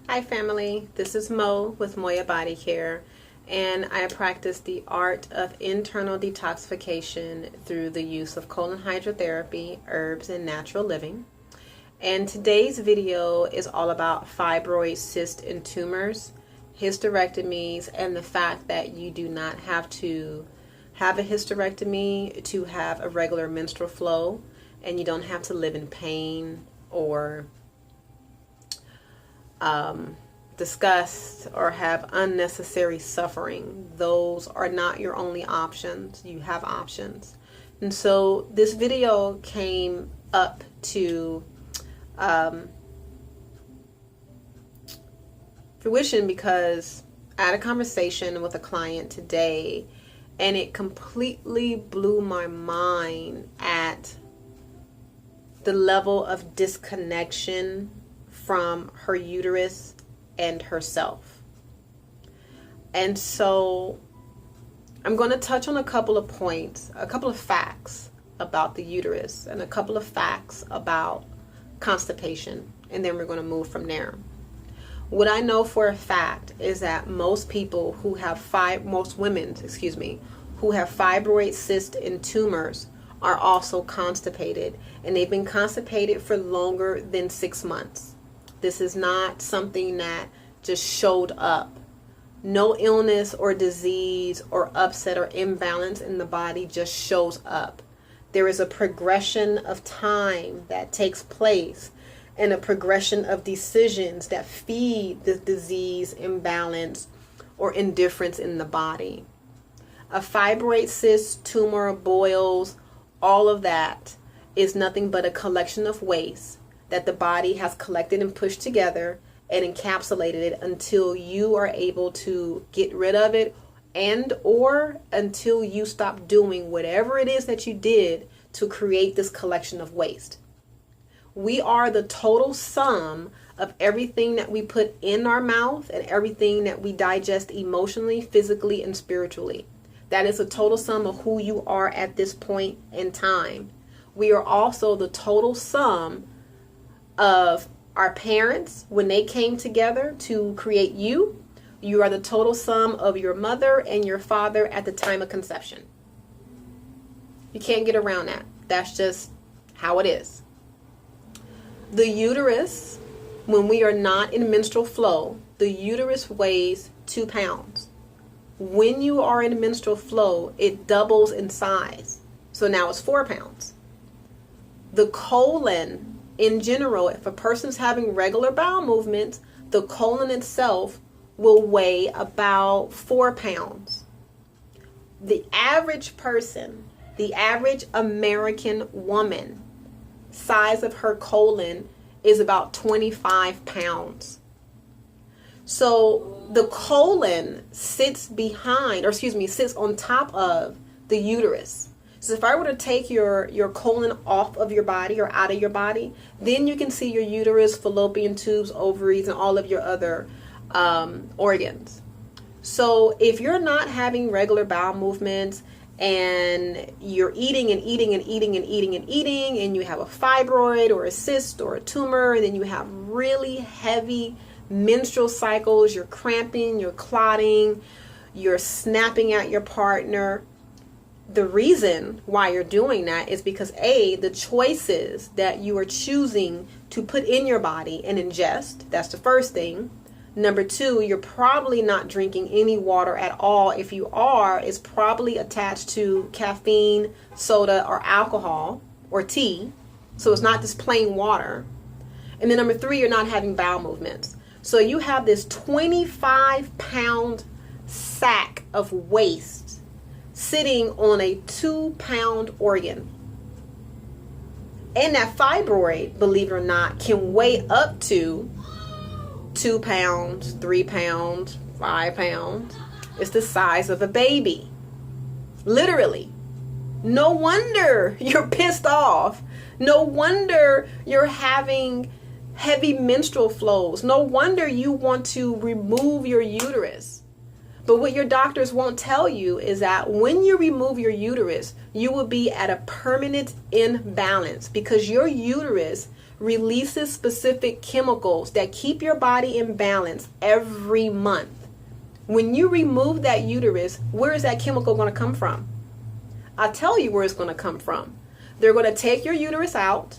Hi family, this is Mo with Moya Body Care, and I practice the art of internal detoxification through the use of colon hydrotherapy, herbs, and natural living. And today's video is all about fibroid, cysts, and tumors, hysterectomies, and the fact that you do not have to have a hysterectomy to have a regular menstrual flow, and you don't have to live in pain or disgust or have unnecessary suffering. Those are not your only options. You have options. And so this video came up to fruition because I had a conversation with a client today, and it completely blew my mind at the level of disconnection from her uterus and herself. And so I'm going to touch on a couple of points, a couple of facts about the uterus, and a couple of facts about constipation, and then we're going to move from there. What I know for a fact is that most people who have most women, who have fibroid, cysts, and tumors are also constipated, and they've been constipated for longer than 6 months. This is not something that just showed up. No illness or disease or upset or imbalance in the body just shows up. There is a progression of time that takes place and a progression of decisions that feed the disease, imbalance, or indifference in the body. A fibroid, cyst, tumor, boils, all of that is nothing but a collection of waste that the body has collected and pushed together and encapsulated it until you are able to get rid of it, and or until you stop doing whatever it is that you did to create this collection of waste. We are the total sum of everything that we put in our mouth and everything that we digest emotionally, physically, and spiritually. That is a total sum of who you are at this point in time. We are also the total sum of our parents when they came together to create you. You are the total sum of your mother and your father at the time of conception. You can't get around that. That's just how it is. The uterus, when we are not in menstrual flow, the uterus weighs 2 pounds. When you are in menstrual flow, it doubles in size. So now it's 4 pounds. The colon, in general, if a person's having regular bowel movements, the colon itself will weigh about 4 pounds. The average person, the average American woman, size of her colon is about 25 pounds. So the colon sits on top of the uterus. So if I were to take your colon off of your body or out of your body, then you can see your uterus, fallopian tubes, ovaries, and all of your other organs. So if you're not having regular bowel movements and you're eating and eating and eating and eating and eating, and you have a fibroid or a cyst or a tumor, and then you have really heavy menstrual cycles, you're cramping, you're clotting, you're snapping at your partner, the reason why you're doing that is because the choices that you are choosing to put in your body and ingest, that's the first thing. Number 2, you're probably not drinking any water at all. If you are, it's probably attached to caffeine, soda, or alcohol, or tea. So it's not just plain water. And then number 3, you're not having bowel movements. So you have this 25-pound sack of waste sitting on a 2-pound organ. And that fibroid, believe it or not, can weigh up to 2 pounds, 3 pounds, 5 pounds. It's the size of a baby. Literally. No wonder you're pissed off. No wonder you're having heavy menstrual flows. No wonder you want to remove your uterus. But what your doctors won't tell you is that when you remove your uterus, you will be at a permanent imbalance because your uterus releases specific chemicals that keep your body in balance every month. When you remove that uterus, where is that chemical going to come from? I'll tell you where it's going to come from. They're going to take your uterus out,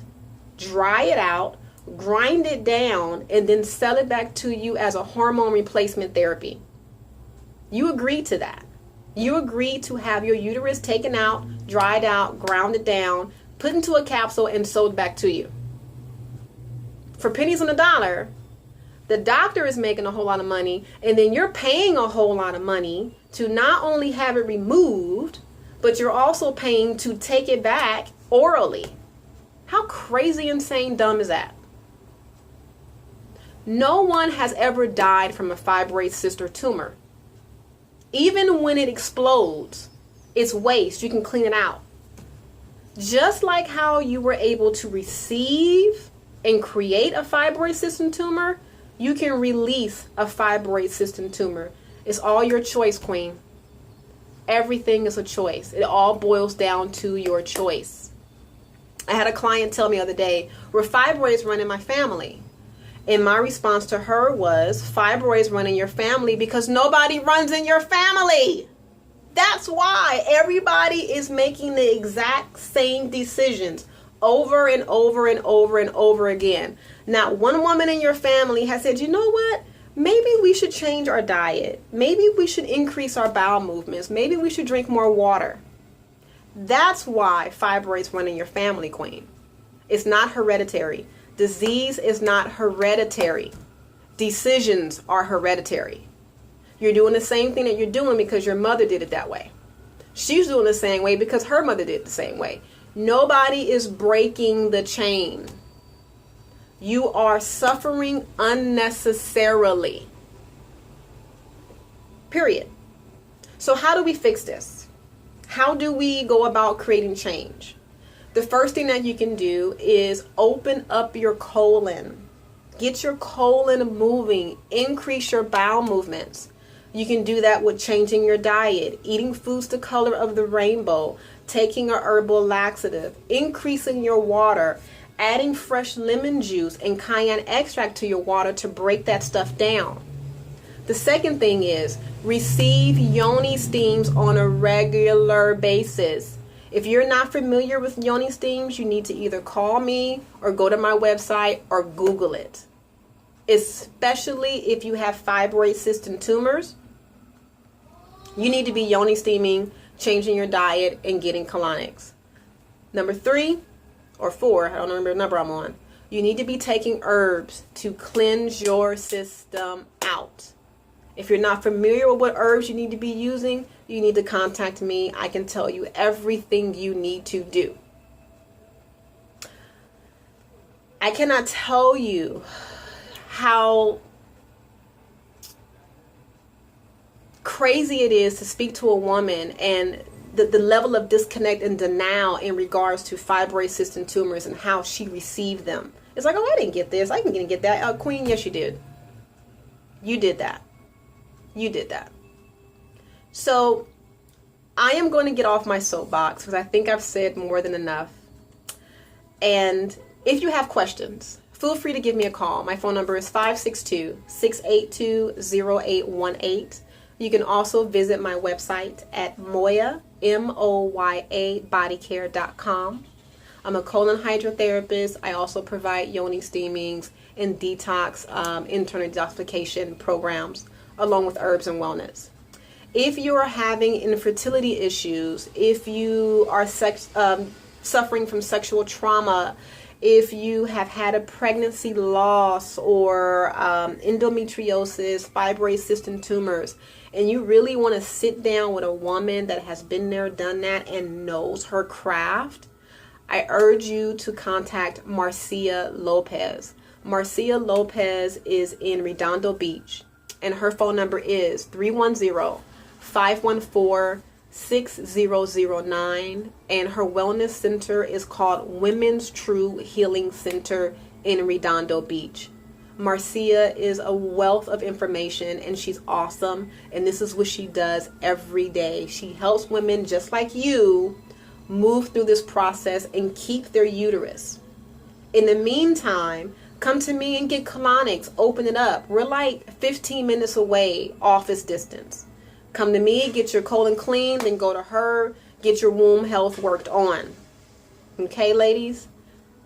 dry it out, grind it down, and then sell it back to you as a hormone replacement therapy. You agreed to that. You agreed to have your uterus taken out, dried out, ground it down, put into a capsule, and sold back to you. For pennies on the dollar, the doctor is making a whole lot of money, and then you're paying a whole lot of money to not only have it removed, but you're also paying to take it back orally. How crazy, insane, dumb is that? No one has ever died from a fibroid cyst or tumor. Even when it explodes, it's waste. You can clean it out. Just like how you were able to receive and create a fibroid cyst and tumor, you can release a fibroid cyst and tumor. It's all your choice, queen. Everything is a choice. It all boils down to your choice. I had a client tell me the other day, were fibroids run in my family? And my response to her was, fibroids run in your family because nobody runs in your family. That's why everybody is making the exact same decisions over and over and over and over again. Not one woman in your family has said, you know what? Maybe we should change our diet. Maybe we should increase our bowel movements. Maybe we should drink more water. That's why fibroids run in your family, queen. It's not hereditary. Disease is not hereditary. Decisions are hereditary. You're doing the same thing that you're doing because your mother did it that way. She's doing the same way because her mother did it the same way. Nobody is breaking the chain. You are suffering unnecessarily. Period. So how do we fix this? How do we go about creating change? The first thing that you can do is open up your colon. Get your colon moving. Increase your bowel movements. You can do that with changing your diet, eating foods the color of the rainbow, taking a herbal laxative, increasing your water, adding fresh lemon juice and cayenne extract to your water to break that stuff down. The second thing is receive yoni steams on a regular basis. If you're not familiar with yoni steams, you need to either call me or go to my website or Google it. Especially if you have fibroid cysts and tumors, you need to be yoni steaming, changing your diet, and getting colonics. Number 3 or 4, I don't remember the number I'm on. You need to be taking herbs to cleanse your system out. If you're not familiar with what herbs you need to be using, you need to contact me. I can tell you everything you need to do. I cannot tell you how crazy it is to speak to a woman and the level of disconnect and denial in regards to fibroid cysts and tumors and how she received them. It's like, oh, I didn't get this. I didn't get that. Oh, queen, yes, you did. You did that. You did that. So I am going to get off my soapbox because I think I've said more than enough. And if you have questions, feel free to give me a call. My phone number is 562-682-0818. You can also visit my website at Moya, M-O-Y-A, bodycare.com. I'm a colon hydrotherapist. I also provide yoni steamings and detox, internal detoxification programs, along with herbs and wellness. If you are having infertility issues, if you are suffering from sexual trauma, if you have had a pregnancy loss or endometriosis, fibroid cysts and tumors, and you really want to sit down with a woman that has been there, done that, and knows her craft, I urge you to contact Marcia Lopez. Marcia Lopez is in Redondo Beach, and her phone number is 310-514-6009, and her wellness center is called Women's True Healing Center in Redondo Beach. Marcia is a wealth of information, and she's awesome, and this is what she does every day. She helps women just like you move through this process and keep their uterus. In the meantime, come to me and get colonics. Open it up. We're like 15 minutes away, office distance. Come to me, get your colon clean, then go to her, get your womb health worked on. Okay, ladies?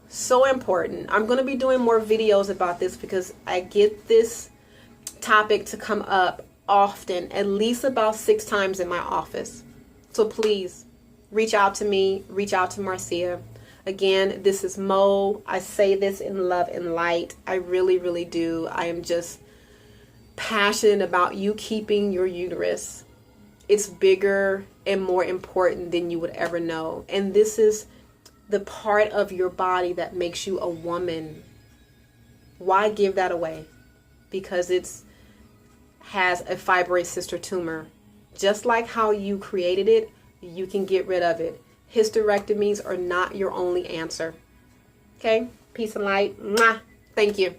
So important. I'm going to be doing more videos about this because I get this topic to come up often, at least about 6 times in my office. So please reach out to me, reach out to Marcia. Again, this is Mo. I say this in love and light. I really, really do. I am just passionate about you keeping your uterus. It's bigger and more important than you would ever know. And this is the part of your body that makes you a woman. Why give that away? Because it's has a fibroid sister tumor. Just like how you created it, you can get rid of it. Hysterectomies are not your only answer. Okay? Peace and light. Mwah. Thank you.